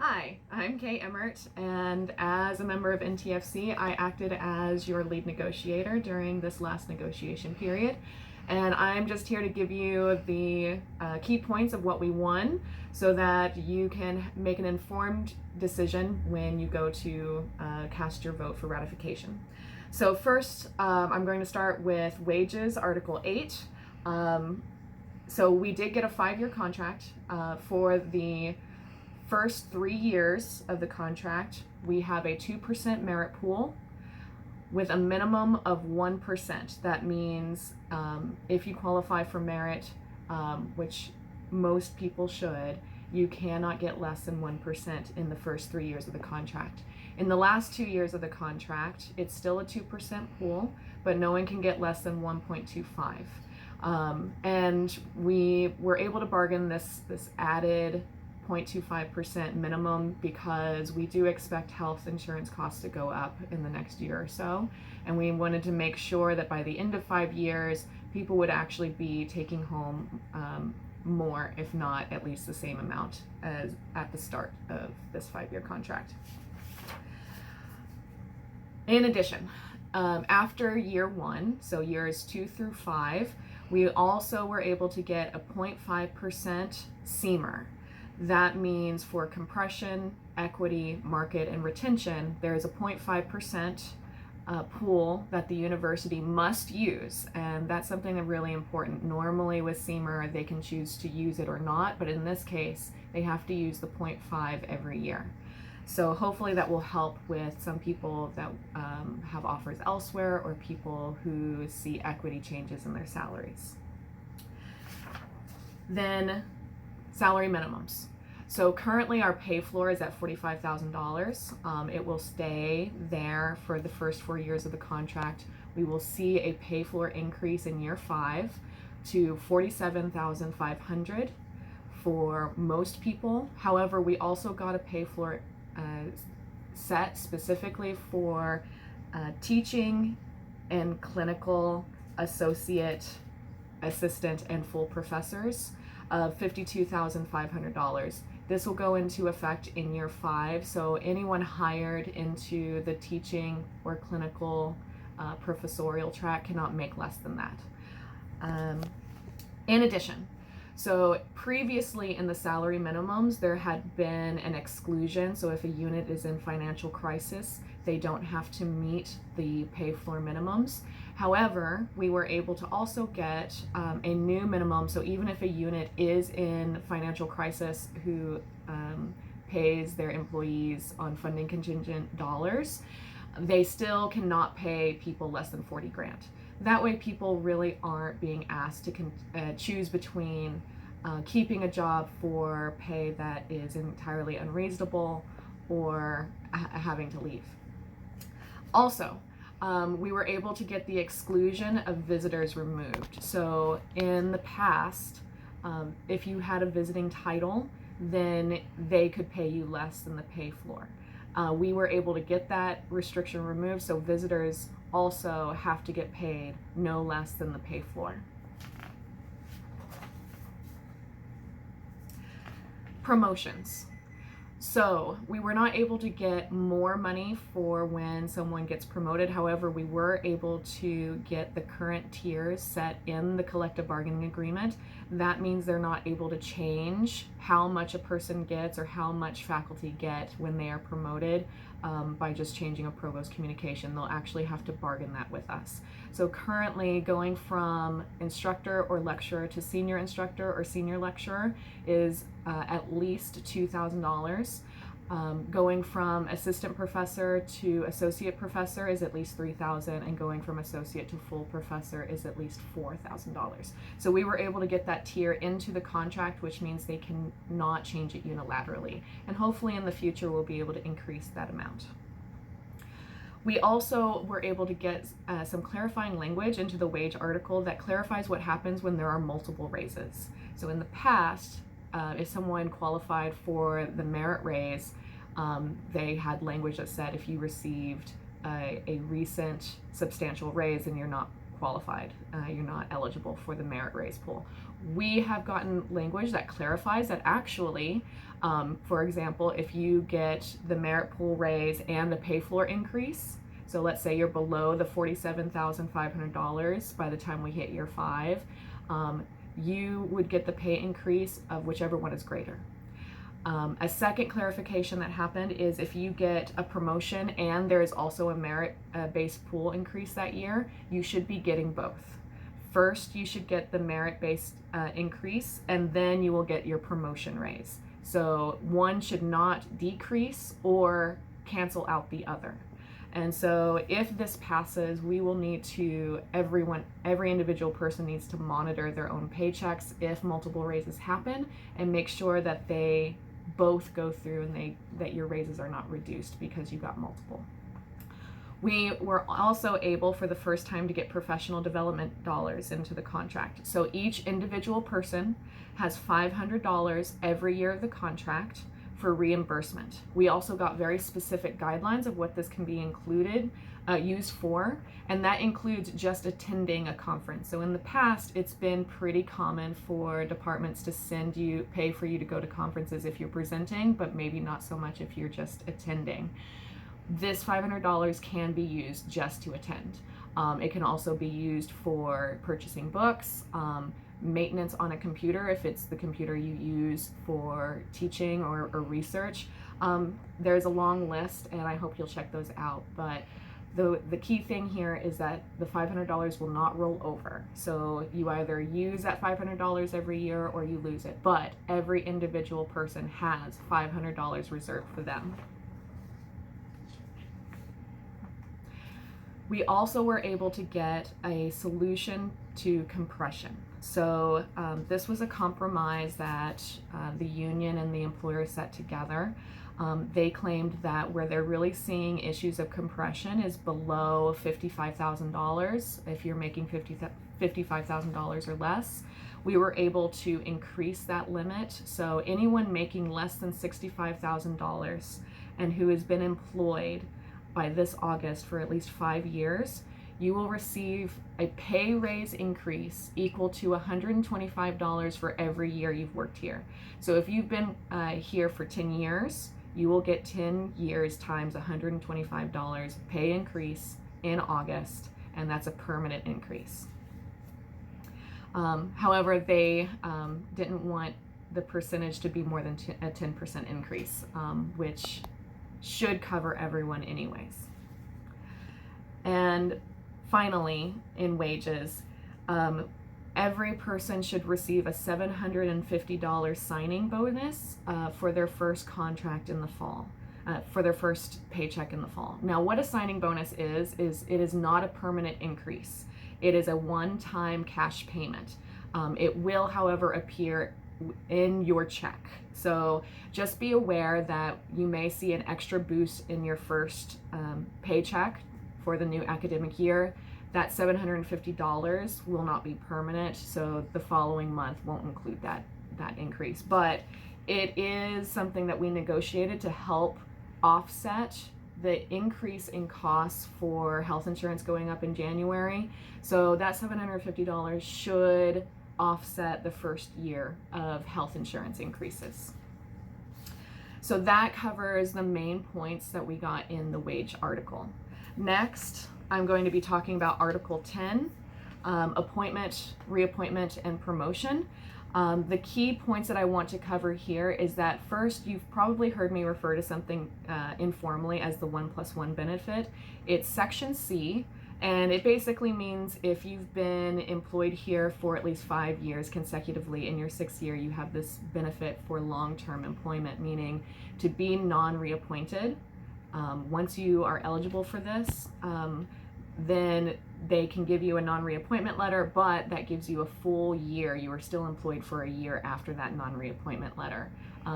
Hi, I'm Kay Emmert, and as a member of NTFC, I acted as your lead negotiator during this last negotiation period. And I'm just here to give you the key points of what we won so that you can make an informed decision when you go to cast your vote for ratification. So first, I'm going to start with wages, Article 8. So we did get a 5-year contract for the first 3 years of the contract. We have a 2% merit pool with a minimum of 1%. That means if you qualify for merit, which most people should, you cannot get less than 1% in the first 3 years of the contract. In the last 2 years of the contract, it's still a 2% pool, but no one can get less than 1.25. And we were able to bargain this added 0.25% minimum because we do expect health insurance costs to go up in the next year or so. And we wanted to make sure that by the end of 5 years, people would actually be taking home more, if not at least the same amount as at the start of this 5-year contract. In addition, after year 1, so years 2 through 5, we also were able to get a 0.5% CMER. That means for compression, equity, market, and retention, there is a 0.5% pool that the university must use, and that's something that's really important. Normally with CMER, they can choose to use it or not, but in this case, they have to use the 0.5 every year. So hopefully that will help with some people that have offers elsewhere or people who see equity changes in their salaries. Then salary minimums. So currently our pay floor is at $45,000. It will stay there for the first 4 years of the contract. We will see a pay floor increase in year 5 to $47,500 for most people. However, we also got a pay floor set specifically for teaching and clinical associate, assistant, and full professors of $52,500. This will go into effect in year 5, so anyone hired into the teaching or clinical professorial track cannot make less than that. In addition, so previously in the salary minimums, there had been an exclusion. So if a unit is in financial crisis, they don't have to meet the pay floor minimums. However, we were able to also get a new minimum. So even if a unit is in financial crisis who pays their employees on funding contingent dollars, they still cannot pay people less than 40 grand. That way people really aren't being asked to choose between keeping a job for pay that is entirely unreasonable or having to leave. Also, we were able to get the exclusion of visitors removed. So in the past, if you had a visiting title, then they could pay you less than the pay floor. We were able to get that restriction removed, so visitors also have to get paid no less than the pay floor. Promotions. So we were not able to get more money for when someone gets promoted. However, we were able to get the current tiers set in the collective bargaining agreement. That means they're not able to change how much a person gets or how much faculty get when they are promoted by just changing a provost communication. They'll actually have to bargain that with us. So currently going from instructor or lecturer to senior instructor or senior lecturer is at least $2,000. Going from assistant professor to associate professor is at least $3,000, and going from associate to full professor is at least $4,000. So we were able to get that tier into the contract, which means they can not change it unilaterally. And hopefully in the future we'll be able to increase that amount. We also were able to get some clarifying language into the wage article that clarifies what happens when there are multiple raises. So in the past, if someone qualified for the merit raise, they had language that said if you received a recent substantial raise, then you're not qualified. You're not eligible for the merit raise pool. We have gotten language that clarifies that actually, for example, if you get the merit pool raise and the pay floor increase, so let's say you're below the $47,500 by the time we hit year 5, you would get the pay increase of whichever one is greater. A second clarification that happened is if you get a promotion and there is also a merit-based pool increase that year, you should be getting both. First, you should get the merit-based increase, and then you will get your promotion raise. So one should not decrease or cancel out the other. And so if this passes, we will need to, every individual person needs to monitor their own paychecks if multiple raises happen and make sure that they both go through and that your raises are not reduced because you got multiple. We were also able for the first time to get professional development dollars into the contract. So each individual person has $500 every year of the contract for reimbursement. We also got very specific guidelines of what this can be used for, and that includes just attending a conference. So in the past, it's been pretty common for departments to pay for you to go to conferences if you're presenting, but maybe not so much if you're just attending. This $500 can be used just to attend. It can also be used for purchasing books, maintenance on a computer if it's the computer you use for teaching or research. There's a long list and I hope you'll check those out, but the key thing here is that the $500 will not roll over. So you either use that $500 every year or you lose it, but every individual person has $500 reserved for them. We also were able to get a solution to compression. So this was a compromise that the union and the employer set together. They claimed that where they're really seeing issues of compression is below $55,000. If you're making $55,000 or less, we were able to increase that limit. So anyone making less than $65,000 and who has been employed by this August for at least 5 years, you will receive a pay raise increase equal to $125 for every year you've worked here. So if you've been here for 10 years, you will get 10 years times $125 pay increase in August, and that's a permanent increase. However, they didn't want the percentage to be more than a 10% increase, which should cover everyone anyways. And finally, in wages, every person should receive a $750 signing bonus for their first contract in the fall, for their first paycheck in the fall. Now, what a signing bonus is it is not a permanent increase. It is a one-time cash payment. It will, however, appear in your check. So just be aware that you may see an extra boost in your first paycheck for the new academic year. That $750 will not be permanent, so the following month won't include that increase. But it is something that we negotiated to help offset the increase in costs for health insurance going up in January. So that $750 should offset the first year of health insurance increases. So that covers the main points that we got in the wage article. Next, I'm going to be talking about Article 10, appointment, reappointment, and promotion. The key points that I want to cover here is that first, you've probably heard me refer to something informally as the 1+1 benefit. It's Section C, and it basically means if you've been employed here for at least 5 years consecutively, in your 6th year, you have this benefit for long-term employment, meaning to be non-reappointed. Once you are eligible for this, then they can give you a non-reappointment letter, but that gives you a full year. You are still employed for a year after that non-reappointment letter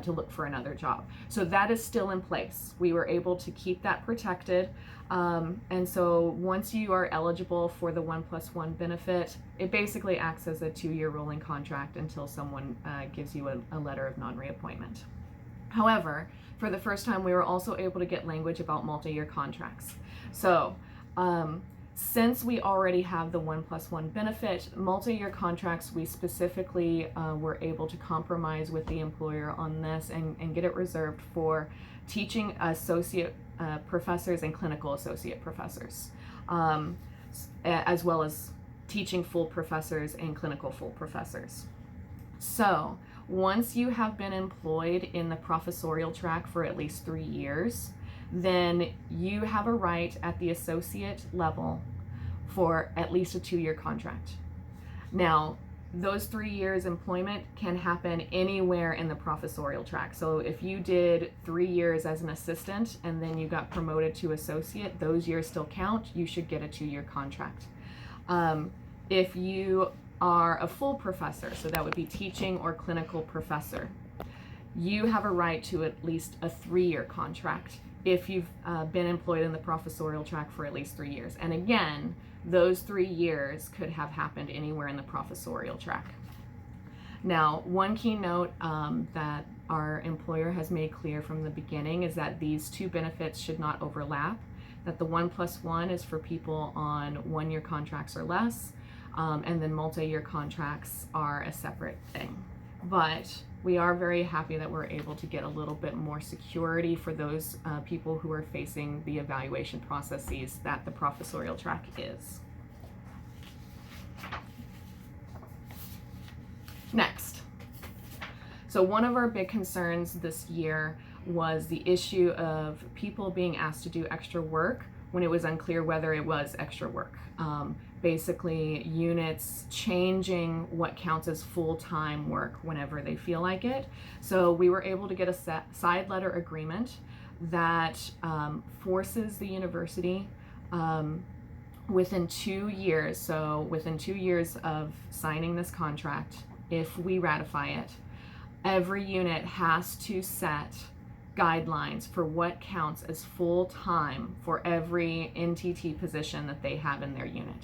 to look for another job. So that is still in place. We were able to keep that protected. And so once you are eligible for the 1+1 benefit, it basically acts as a 2-year rolling contract until someone gives you a letter of non-reappointment. However, for the first time, we were also able to get language about multi-year contracts. So Since we already have the 1+1 benefit, multi-year contracts, we specifically were able to compromise with the employer on this and get it reserved for teaching associate professors and clinical associate professors, as well as teaching full professors and clinical full professors. So once you have been employed in the professorial track for at least 3 years, then you have a right at the associate level for at least a 2-year contract. Now, those 3 years employment can happen anywhere in the professorial track. So if you did 3 years as an assistant and then you got promoted to associate, those years still count. You should get a 2-year contract. If you are a full professor, so that would be teaching or clinical professor, you have a right to at least a 3-year contract if you've been employed in the professorial track for at least 3 years. And again, those 3 years could have happened anywhere in the professorial track. Now, one key note that our employer has made clear from the beginning is that these two benefits should not overlap, that the 1+1 is for people on 1-year contracts or less, and then multi-year contracts are a separate thing. But we are very happy that we're able to get a little bit more security for those people who are facing the evaluation processes that the professorial track is. Next. So one of our big concerns this year was the issue of people being asked to do extra work when it was unclear whether it was extra work. Basically, units changing what counts as full-time work whenever they feel like it. So we were able to get a side letter agreement that forces the university within 2 years, so within 2 years of signing this contract, if we ratify it, every unit has to set guidelines for what counts as full-time for every NTT position that they have in their unit.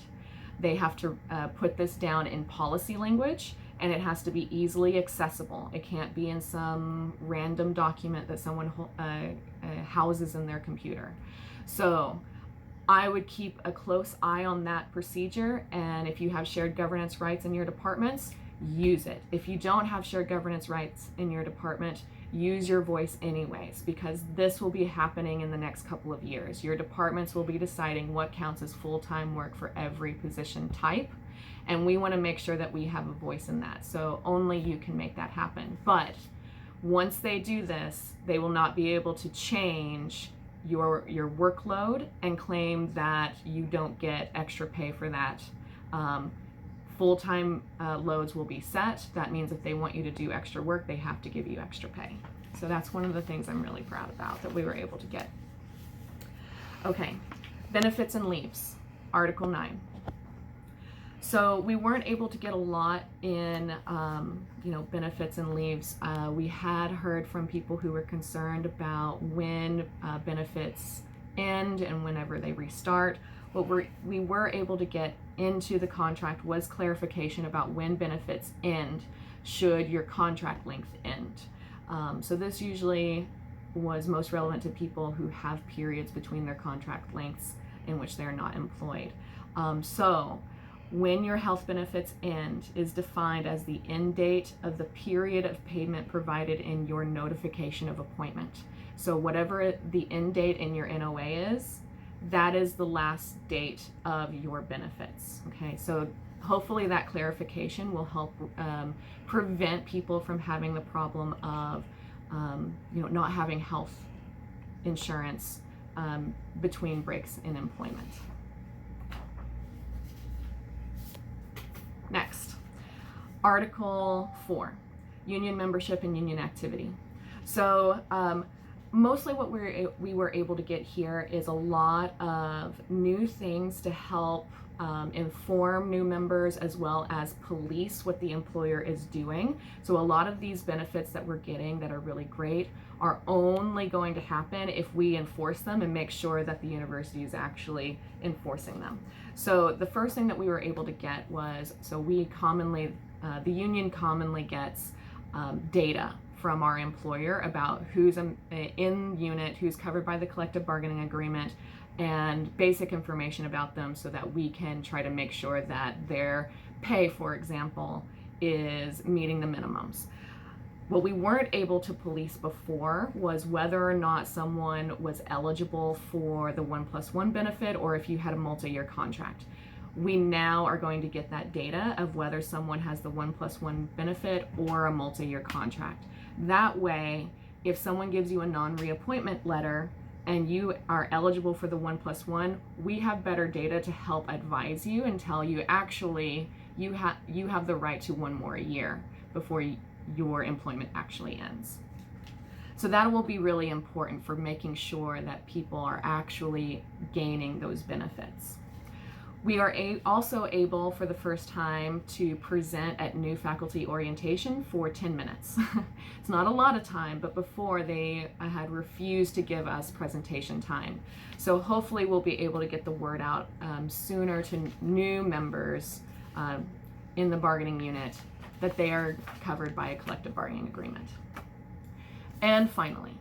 They have to put this down in policy language, and it has to be easily accessible. It can't be in some random document that someone houses in their computer. So I would keep a close eye on that procedure, and if you have shared governance rights in your departments, use it. If you don't have shared governance rights in your department, use your voice anyways, because this will be happening in the next couple of years. Your departments will be deciding what counts as full-time work for every position type, and we want to make sure that we have a voice in that. So only you can make that happen. But once they do this, they will not be able to change your workload and claim that you don't get extra pay for that. Full-time loads will be set. That means if they want you to do extra work, they have to give you extra pay. So that's one of the things I'm really proud about that we were able to get. Okay, benefits and leaves, Article 9. So we weren't able to get a lot in benefits and leaves. We had heard from people who were concerned about when benefits end and whenever they restart. What we were able to get into the contract was clarification about when benefits end should your contract length end. So this usually was most relevant to people who have periods between their contract lengths in which they're not employed. So when your health benefits end is defined as the end date of the period of payment provided in your notification of appointment. So whatever the end date in your NOA is, that is the last date of your benefits. Okay, so hopefully that clarification will help prevent people from having the problem of not having health insurance between breaks in employment. Next, Article 4, union membership and union activity. So mostly what we were able to get here is a lot of new things to help inform new members as well as police what the employer is doing. So a lot of these benefits that we're getting that are really great are only going to happen if we enforce them and make sure that the university is actually enforcing them. So the first thing that we were able to get was, the union commonly gets data from our employer about who's in unit, who's covered by the collective bargaining agreement, and basic information about them so that we can try to make sure that their pay, for example, is meeting the minimums. What we weren't able to police before was whether or not someone was eligible for the 1+1 benefit or if you had a multi-year contract. We now are going to get that data of whether someone has the 1+1 benefit or a multi-year contract. That way, if someone gives you a non-reappointment letter and you are eligible for the 1+1, we have better data to help advise you and tell you actually you have the right to one more year before your employment actually ends. So that will be really important for making sure that people are actually gaining those benefits. We are also able for the first time to present at new faculty orientation for 10 minutes. It's not a lot of time, but before they had refused to give us presentation time. So hopefully we'll be able to get the word out sooner to new members in the bargaining unit that they are covered by a collective bargaining agreement. And finally,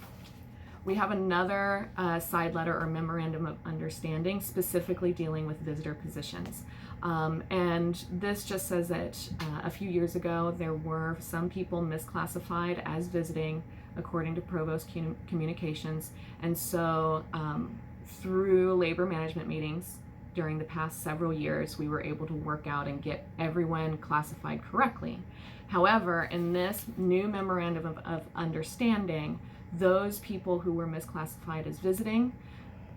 we have another side letter or memorandum of understanding specifically dealing with visitor positions. And this just says that a few years ago there were some people misclassified as visiting according to Provost Communications. And so through labor management meetings during the past several years, we were able to work out and get everyone classified correctly. However, in this new memorandum of understanding, those people who were misclassified as visiting,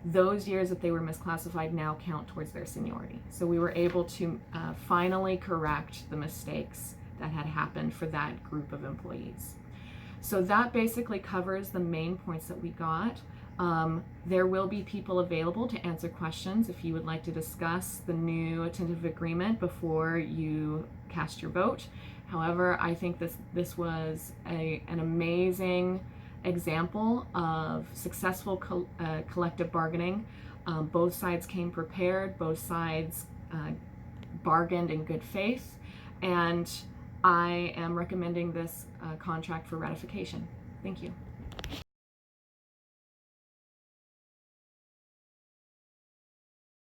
those years that they were misclassified now count towards their seniority. So we were able to finally correct the mistakes that had happened for that group of employees. So that basically covers the main points that we got. There will be people available to answer questions if you would like to discuss the new tentative agreement before you cast your vote. However, I think this was an amazing example of successful collective bargaining. Both sides came prepared, both sides bargained in good faith, and I am recommending this contract for ratification. Thank you.